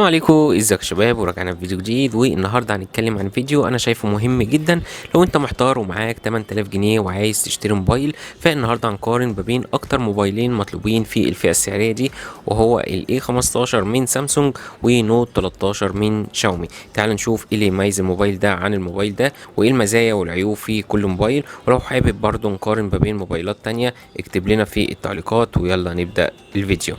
السلام عليكم، ازيك يا شباب؟ ورجعنا بفيديو جديد. والنهارده هنتكلم عن فيديو انا شايفه مهم جدا. لو انت محتار ومعاك 8000 جنيه وعايز تشتري موبايل، فالنهارده هنقارن ما بين اكتر موبايلين مطلوبين في الفئه السعريه دي، وهو الاي 15 من سامسونج ونوت 13 من شاومي. تعال نشوف ايه اللي يميز الموبايل ده عن الموبايل ده، وايه المزايا والعيوب في كل موبايل. ولو حابب برضو نقارن ما بين موبايلات تانية، اكتب لنا في التعليقات ويلا نبدأ الفيديو.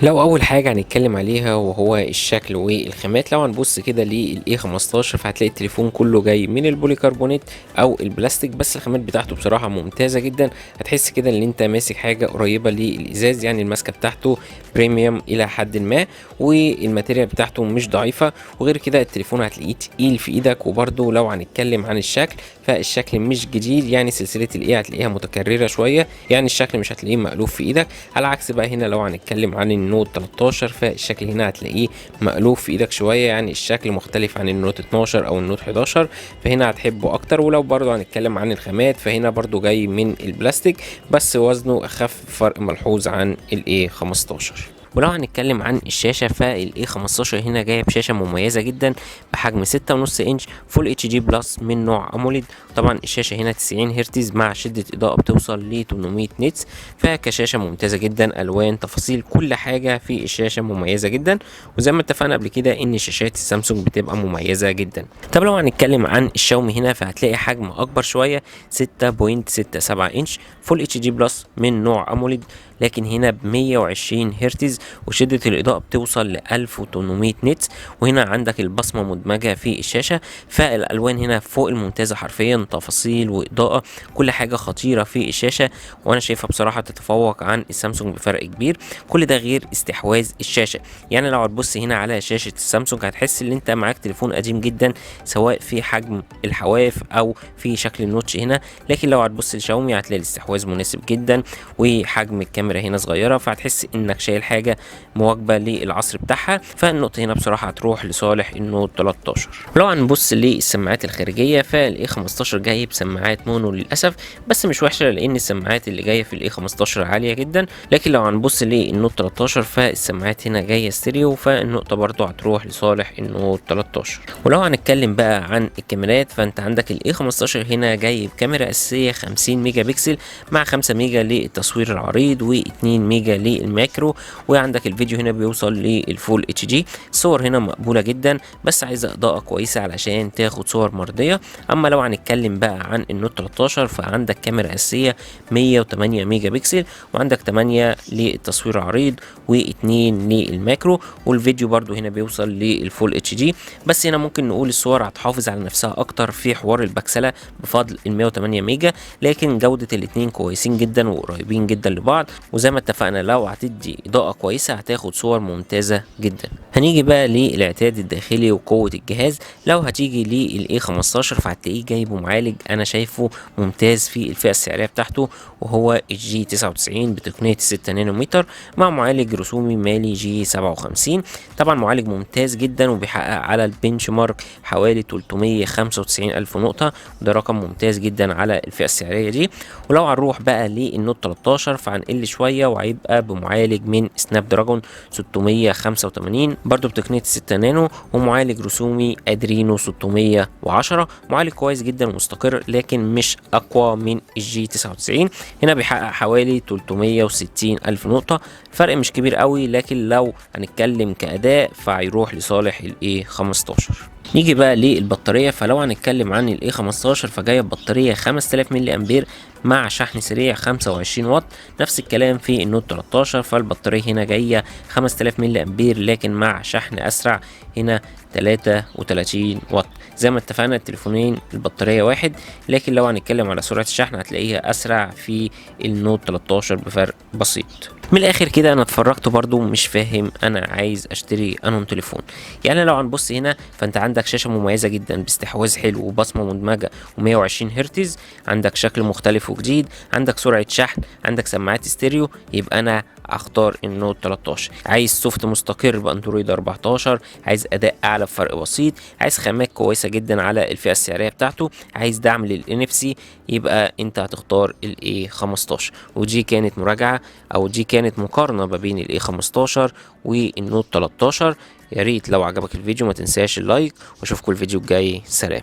لو اول حاجه هنتكلم عليها وهو الشكل والخامات، لو هنبص كده للاي 15 فهتلاقي التليفون كله جاي من البوليكربونات او البلاستيك، بس الخامات بتاعته بصراحه ممتازه جدا. هتحس كده ان انت ماسك حاجه قريبه للازاز، يعني الماسكه بتاعته بريميوم الى حد ما، والماتيريال بتاعته مش ضعيفه. وغير كده التليفون هتلاقيه تقيل في ايدك. وبرده لو هنتكلم عن الشكل فالشكل مش جديد، يعني سلسله الاي هتلاقيها متكرره شويه، يعني الشكل مش هتلاقيه مألوف في ايدك. على عكس بقى هنا لو هنتكلم عن النوت 13 فالشكل هنا هتلاقيه مألوف في ايدك شويه، يعني الشكل مختلف عن النوت 12 او النوت 11، فهنا هتحبه اكتر. ولو برضو هنتكلم عن الخامات فهنا برضو جاي من البلاستيك، بس وزنه اخف فرق ملحوظ عن الاي 15. ولو هنتكلم عن الشاشه فالاي 15 هنا جايه بشاشه مميزه جدا بحجم 6.5 انش فول اتش دي بلس من نوع اموليد. طبعا الشاشه هنا 90 هرتز مع شده اضاءه بتوصل ل 800 نيتس، فكشاشه ممتازه جدا، الوان تفاصيل كل حاجه في الشاشه مميزه جدا. وزي ما اتفقنا قبل كده ان شاشات السامسونج بتبقى مميزه جدا. طب لو هنتكلم عن الشاومي هنا فهتلاقي حجم اكبر شويه 6.67 انش فول اتش دي بلس من نوع اموليد، لكن هنا ب 120 هرتز وشدة الإضاءة بتوصل ل 1800 نيتس. وهنا عندك البصمة مدمجة في الشاشة، فالألوان هنا فوق الممتازة حرفيا، تفاصيل وإضاءة كل حاجة خطيرة في الشاشة، وأنا شايفها بصراحة تتفوق عن السامسونج بفرق كبير. كل ده غير استحواذ الشاشة، يعني لو هتبص هنا على شاشة السامسونج هتحس إن أنت معاك تليفون قديم جدا، سواء في حجم الحواف أو في شكل النوتش هنا. لكن لو هتبص لشاومي هتلاقي الاستحواذ مناسب جدا، وحجم الكاميرا هنا صغيرة، فهتحس إنك شايل حاجة مواكبه للعصر بتاعها. فالنقطه هنا بصراحه هتروح لصالح النوت 13. ولو هنبص للسماعات الخارجيه فالاي 15 جاي بسماعات مونو للاسف، بس مش وحشه لان السماعات اللي جايه في الاي 15 عاليه جدا. لكن لو هنبص للنوت 13 فالسماعات هنا جايه ستيريو، فالنقطه برضو هتروح لصالح النوت 13. ولو هنتكلم بقى عن الكاميرات فانت عندك الاي 15 هنا جاي بكاميرا اساسيه 50 ميجا بكسل مع 5 ميجا للتصوير العريض و2 ميجا للماكرو. وعندك الفيديو هنا بيوصل للفول اتش دي، الصور هنا مقبوله جدا بس عايزه اضاءه كويسه علشان تاخد صور مرضيه. اما لو هنتكلم بقى عن النوت 13 فعندك كاميرا اساسيه 108 ميجا بكسل وعندك 8 للتصوير العريض و2 للماكرو، والفيديو برضو هنا بيوصل للفول اتش دي. بس هنا ممكن نقول الصور هتحافظ على نفسها اكتر في حوار البكسله بفضل ال 108 ميجا، لكن جوده الاتنين كويسين جدا وقريبين جدا لبعض. وزي ما اتفقنا لو هتدي اضاءه كويسه هتاخد صور ممتازه جدا. هنيجي بقى للاعداد الداخلي وقوه الجهاز. لو هتيجي للاي 15 فهتلاقيه جايبه معالج انا شايفه ممتاز في الفئه السعريه بتاعته، وهو الجي 99 بتقنيه 6 نانومتر مع معالج رسومي مالي جي 57. طبعا معالج ممتاز جدا وبيحقق على البنش مارك حوالي 395 الف نقطه، وده رقم ممتاز جدا على الفئه السعريه دي. ولو هنروح بقى للنوت 13 فهنقل شويه وهيبقى بمعالج من سناب دراجون 685 برضو بتقنية 6 نانو ومعالج رسومي ادرينو 610. معالج كويس جدا ومستقر لكن مش اقوى من الجي 99، هنا بيحقق حوالي 360 الف نقطة، فرق مش كبير قوي. لكن لو هنتكلم كأداء فهيروح لصالح الاي 15. نيجي بقى للبطارية، فلو هنتكلم عن الاي 15 فجاية ببطارية 5000 ملي امبير مع شحن سريع 25 واط. نفس الكلام في النوت 13 فالبطارية هنا جاية 5000 ملي امبير لكن مع شحن اسرع هنا 33 واط. زي ما اتفقنا التليفونين البطارية واحد، لكن لو هنتكلم على سرعة الشحن هتلاقيها اسرع في النوت 13 بفرق بسيط. من الاخر كده انا اتفرجت برضو مش فاهم انا عايز اشتري انهم تليفون. يعني لو هنبص هنا فانت عندك شاشة مميزة جدا باستحواذ حلو وبصمة مدمجة و120 هرتز، عندك شكل مختلف وجديد، عندك سرعة شحن، عندك سماعات ستيريو، يبقى انا اختار النوت 13. عايز سوفت مستقر باندرويد 14، عايز اداء اعلى بفرق بسيط، عايز خامات كويسة جدا على الفئة السعرية بتاعته، عايز دعم للNFC، يبقى انت هتختار الاي 15. ودي كانت مراجعة او دي كانت كانت مقارنة ما بين الاي 15 والنوت 13. يا ريت لو عجبك الفيديو ما تنساش اللايك، واشوفكم الفيديو الجاي. سلام.